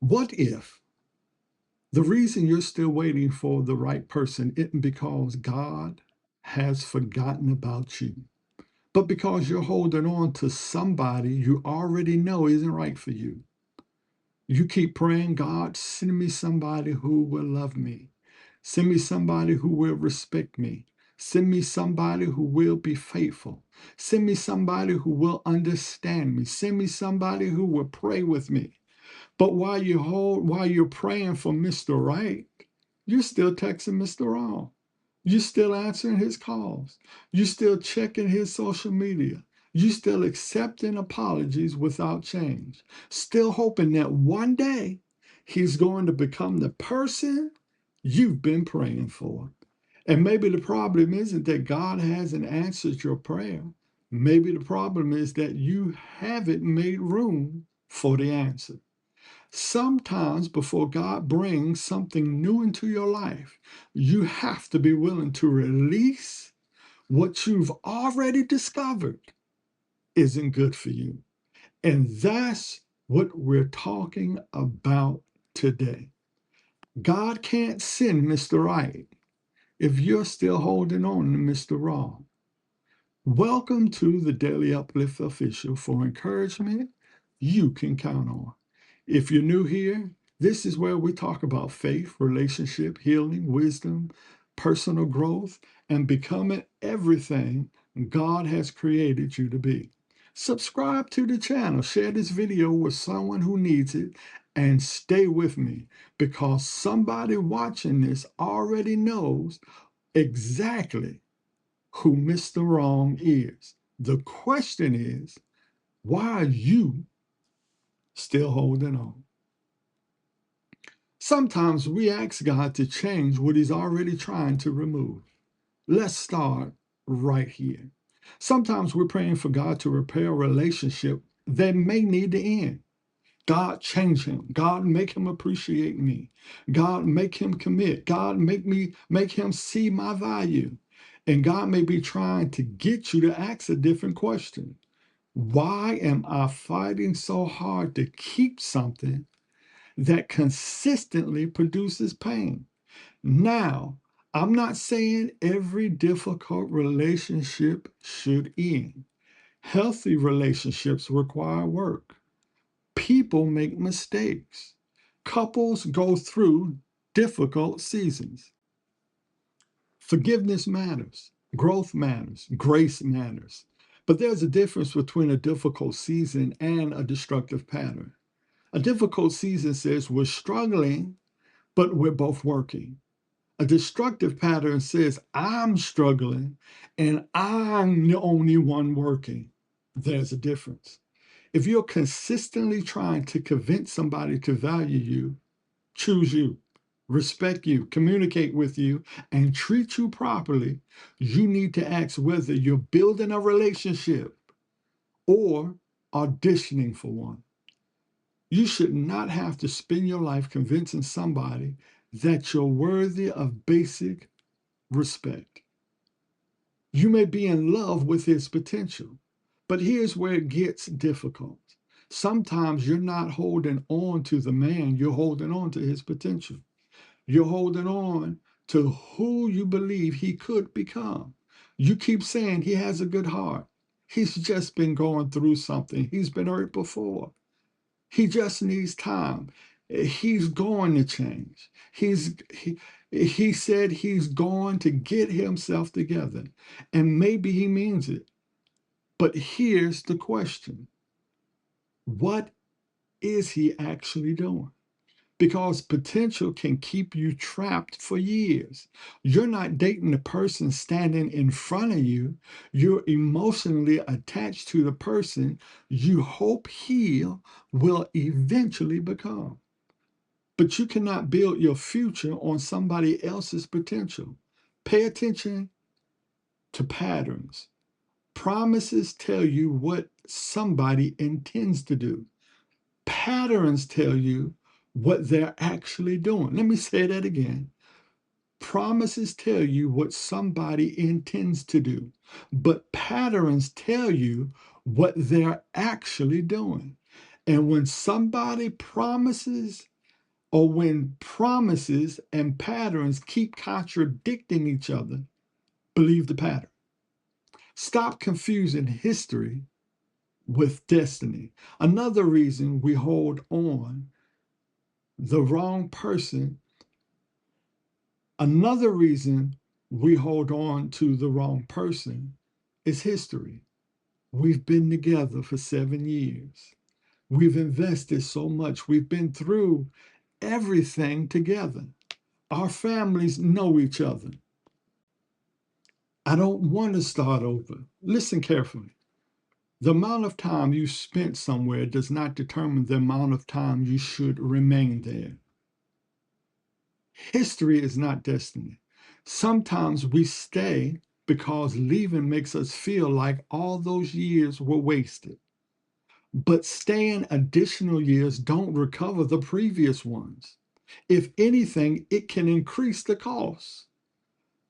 What if the reason you're still waiting for the right person isn't because God has forgotten about you, but because you're holding on to somebody you already know isn't right for you? You keep praying, God, send me somebody who will love me. Send me somebody who will respect me. Send me somebody who will be faithful. Send me somebody who will understand me. Send me somebody who will pray with me. But while you're praying for Mr. Right, you're still texting Mr. Wrong. You're still answering his calls. You're still checking his social media. You're still accepting apologies without change. Still hoping that one day he's going to become the person you've been praying for. And maybe the problem isn't that God hasn't answered your prayer. Maybe the problem is that you haven't made room for the answer. Sometimes, before God brings something new into your life, you have to be willing to release what you've already discovered isn't good for you. And that's what we're talking about today. God can't send Mr. Right if you're still holding on to Mr. Wrong. Welcome to the Daily Uplift Official for encouragement you can count on. If you're new here, this is where we talk about faith, relationship, healing, wisdom, personal growth, and becoming everything God has created you to be. Subscribe to the channel, share this video with someone who needs it, and stay with me because somebody watching this already knows exactly who Mr. Wrong is. The question is, why are you still holding on? Sometimes we ask God to change what He's already trying to remove. Let's start right here. Sometimes we're praying for God to repair a relationship that may need to end. God, change him. God, make him appreciate me. God, make him commit. God, make him see my value. And God may be trying to get you to ask a different question. Why am I fighting so hard to keep something that consistently produces pain? Now, I'm not saying every difficult relationship should end. Healthy relationships require work. People make mistakes. Couples go through difficult seasons. Forgiveness matters. Growth matters. Grace matters. But there's a difference between a difficult season and a destructive pattern. A difficult season says we're struggling, but we're both working. A destructive pattern says I'm struggling and I'm the only one working. There's a difference. If you're consistently trying to convince somebody to value you, choose you, respect you, communicate with you, and treat you properly, you need to ask whether you're building a relationship or auditioning for one. You should not have to spend your life convincing somebody that you're worthy of basic respect. You may be in love with his potential, but here's where it gets difficult. Sometimes you're not holding on to the man, you're holding on to his potential. You're holding on to who you believe he could become. You keep saying he has a good heart. He's just been going through something. He's been hurt before. He just needs time. He's going to change. He said he's going to get himself together. And maybe he means it. But here's the question. What is he actually doing? Because potential can keep you trapped for years. You're not dating the person standing in front of you. You're emotionally attached to the person you hope he will eventually become. But you cannot build your future on somebody else's potential. Pay attention to patterns. Promises tell you what somebody intends to do. Patterns tell you what they're actually doing. Let me say that again. Promises tell you what somebody intends to do, but patterns tell you what they're actually doing. And when somebody promises or when promises and patterns keep contradicting each other, believe the pattern. Stop confusing history with destiny. Another reason we hold on the wrong person, another reason we hold on to the wrong person is history. We've been together for 7 years. We've invested so much. We've been through everything together. Our families know each other. I don't want to start over. Listen carefully. The amount of time you spent somewhere does not determine the amount of time you should remain there. History is not destiny. Sometimes we stay because leaving makes us feel like all those years were wasted. But staying additional years don't recover the previous ones. If anything, it can increase the cost.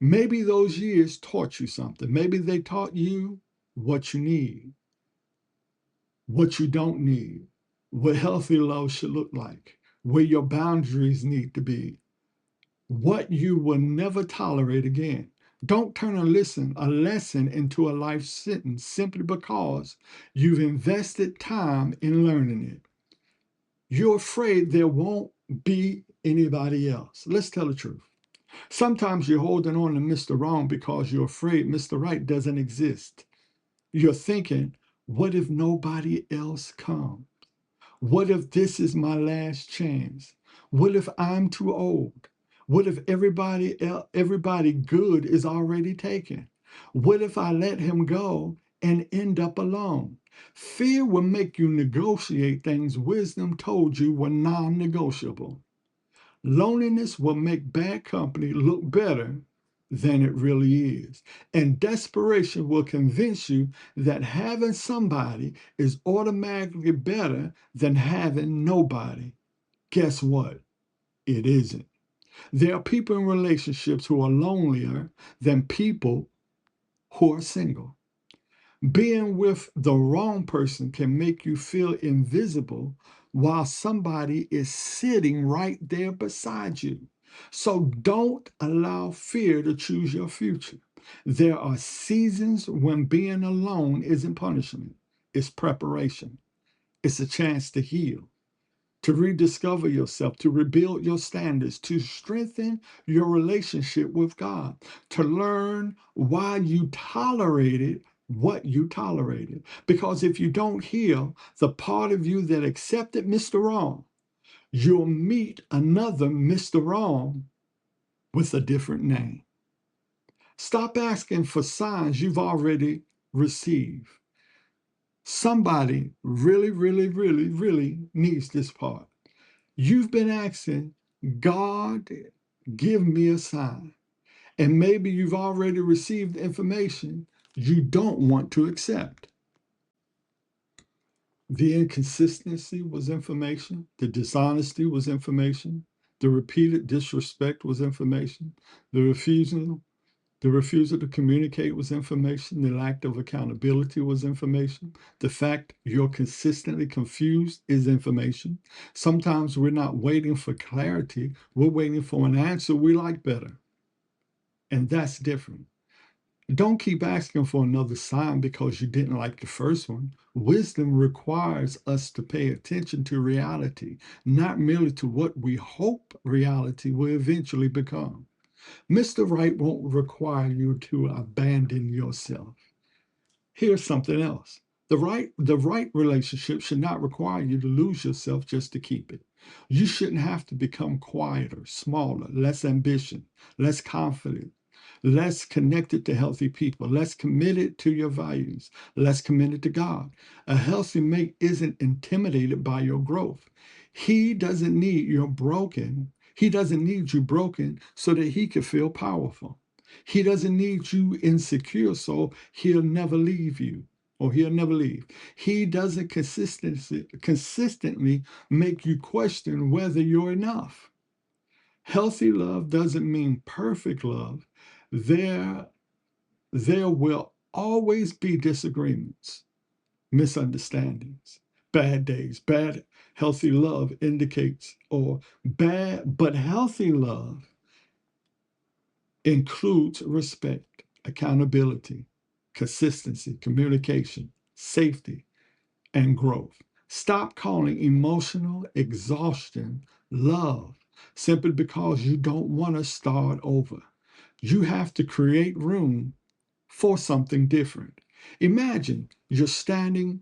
Maybe those years taught you something. Maybe they taught you what you need, what you don't need, what healthy love should look like, where your boundaries need to be, what you will never tolerate again. Don't turn a lesson into a life sentence simply because you've invested time in learning it. You're afraid there won't be anybody else. Let's tell the truth. Sometimes you're holding on to Mr. Wrong because you're afraid Mr. Right doesn't exist. You're thinking, what if nobody else comes? What if this is my last chance? What if I'm too old? What if everybody good is already taken? What if I let him go and end up alone? Fear will make you negotiate things wisdom told you were non-negotiable. Loneliness will make bad company look better than it really is. And desperation will convince you that having somebody is automatically better than having nobody. Guess what? It isn't. There are people in relationships who are lonelier than people who are single. Being with the wrong person can make you feel invisible while somebody is sitting right there beside you. So don't allow fear to choose your future. There are seasons when being alone isn't punishment, it's preparation, it's a chance to heal, to rediscover yourself, to rebuild your standards, to strengthen your relationship with God, to learn why you tolerated what you tolerated. Because if you don't heal the part of you that accepted Mr. Wrong, you'll meet another Mr. Wrong with a different name. Stop asking for signs you've already received. Somebody really, really, really, really needs this part. You've been asking, God, give me a sign. And maybe you've already received information you don't want to accept. The inconsistency was information. The dishonesty was information. The repeated disrespect was information. The refusal The refusal to communicate was information. The lack of accountability was information. The fact you're consistently confused is information. Sometimes we're not waiting for clarity, we're waiting for an answer we like better. And that's different. Don't keep asking for another sign because you didn't like the first one. Wisdom requires us to pay attention to reality, not merely to what we hope reality will eventually become. Mr. Right won't require you to abandon yourself. Here's something else. The right relationship should not require you to lose yourself just to keep it. You shouldn't have to become quieter, smaller, less ambition, less confident, less connected to healthy people, less committed to your values, less committed to God. A healthy mate isn't intimidated by your growth. He doesn't need your broken. He doesn't need you broken so that he can feel powerful. He doesn't need you insecure so he'll never leave you or he'll never leave. He doesn't consistently make you question whether you're enough. Healthy love doesn't mean perfect love. There, there will always be disagreements, misunderstandings, bad days, bad. Healthy love indicates, or bad, but healthy love includes respect, accountability, consistency, communication, safety, and growth. Stop calling emotional exhaustion love simply because you don't want to start over. You have to create room for something different. Imagine you're standing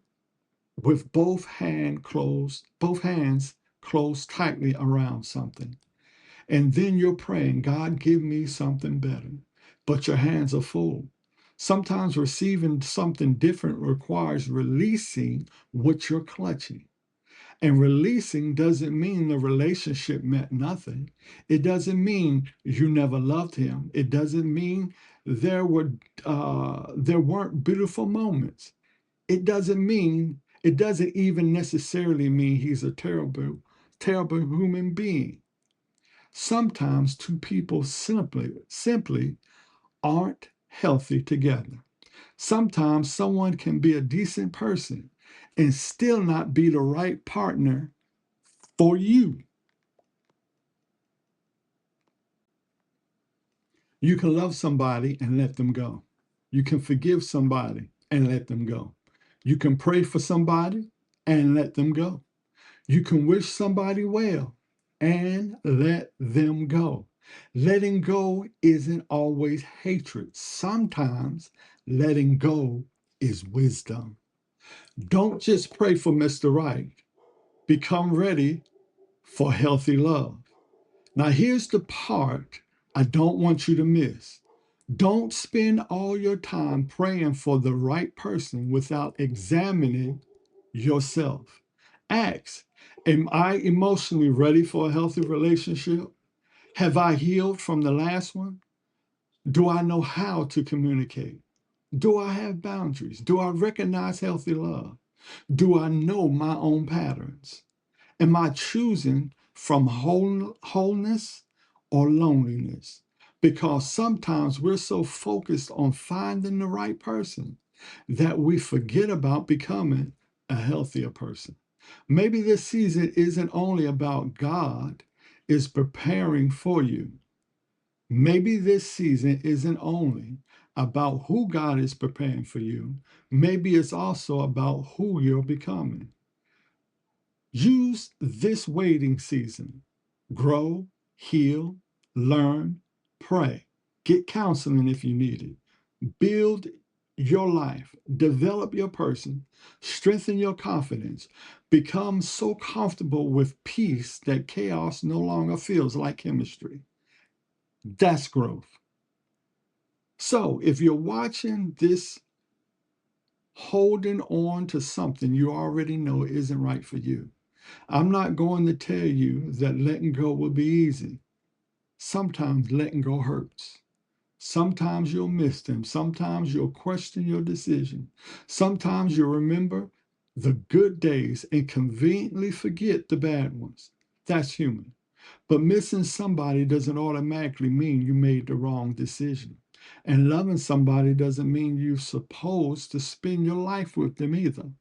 with both hands closed tightly around something. And then you're praying, God, give me something better. But your hands are full. Sometimes receiving something different requires releasing what you're clutching. And releasing doesn't mean the relationship meant nothing. It doesn't mean you never loved him. It doesn't mean there weren't beautiful moments. It doesn't even necessarily mean he's a terrible human being. Sometimes two people simply aren't healthy together. Sometimes someone can be a decent person and still not be the right partner for you. You can love somebody and let them go. You can forgive somebody and let them go. You can pray for somebody and let them go. You can wish somebody well and let them go. Letting go isn't always hatred. Sometimes letting go is wisdom. Don't just pray for Mr. Right. Become ready for healthy love. Now, here's the part I don't want you to miss. Don't spend all your time praying for the right person without examining yourself. Ask, am I emotionally ready for a healthy relationship? Have I healed from the last one? Do I know how to communicate? Do I have boundaries? Do I recognize healthy love? Do I know my own patterns? Am I choosing from wholeness or loneliness? Because sometimes we're so focused on finding the right person that we forget about becoming a healthier person. Maybe this season isn't only about God is preparing for you. Maybe this season isn't only about who God is preparing for you. Maybe it's also about who you're becoming. Use this waiting season. Grow, heal, learn, pray. Get counseling if you need it. Build your life. Develop your person. Strengthen your confidence. Become so comfortable with peace that chaos no longer feels like chemistry. That's growth. So if you're watching this holding on to something you already know isn't right for you, I'm not going to tell you that letting go will be easy. Sometimes letting go hurts. Sometimes you'll miss them. Sometimes you'll question your decision. Sometimes you'll remember the good days and conveniently forget the bad ones. That's human. But missing somebody doesn't automatically mean you made the wrong decision. And loving somebody doesn't mean you're supposed to spend your life with them either.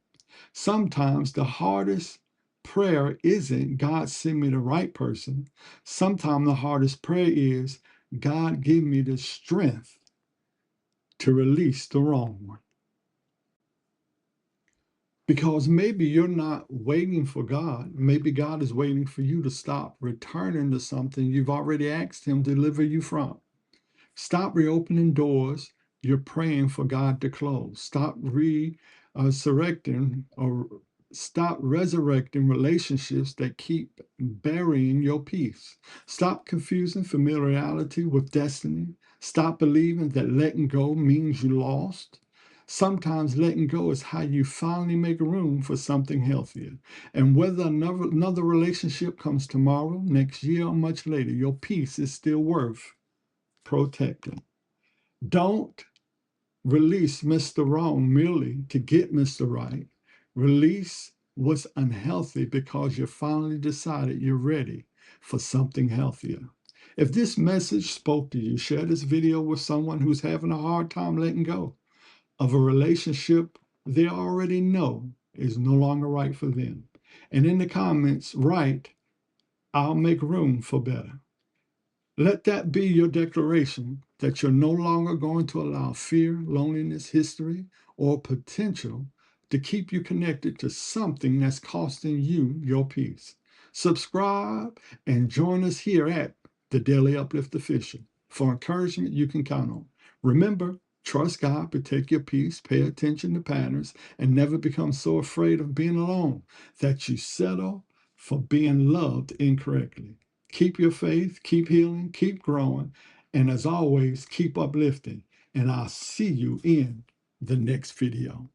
Sometimes the hardest prayer isn't God send me the right person. Sometimes the hardest prayer is God give me the strength to release the wrong one. Because maybe you're not waiting for God. Maybe God is waiting for you to stop returning to something you've already asked Him to deliver you from. Stop reopening doors you're praying for God to close. Resurrecting or stop resurrecting relationships that keep burying your peace. Stop confusing familiarity with destiny. Stop believing that letting go means you lost. Sometimes letting go is how you finally make room for something healthier. And whether another relationship comes tomorrow, next year, or much later, your peace is still worth protecting. Don't release Mr. Wrong merely to get Mr. Right. Release what's unhealthy because you finally decided you're ready for something healthier. If this message spoke to you, share this video with someone who's having a hard time letting go of a relationship they already know is no longer right for them. And in the comments, write, I'll make room for better. Let that be your declaration that you're no longer going to allow fear, loneliness, history, or potential to keep you connected to something that's costing you your peace. Subscribe and join us here at the Daily Uplift Official for encouragement you can count on. Remember, trust God, protect your peace, pay attention to patterns, and never become so afraid of being alone that you settle for being loved incorrectly. Keep your faith, keep healing, keep growing, and as always, keep uplifting. And I'll see you in the next video.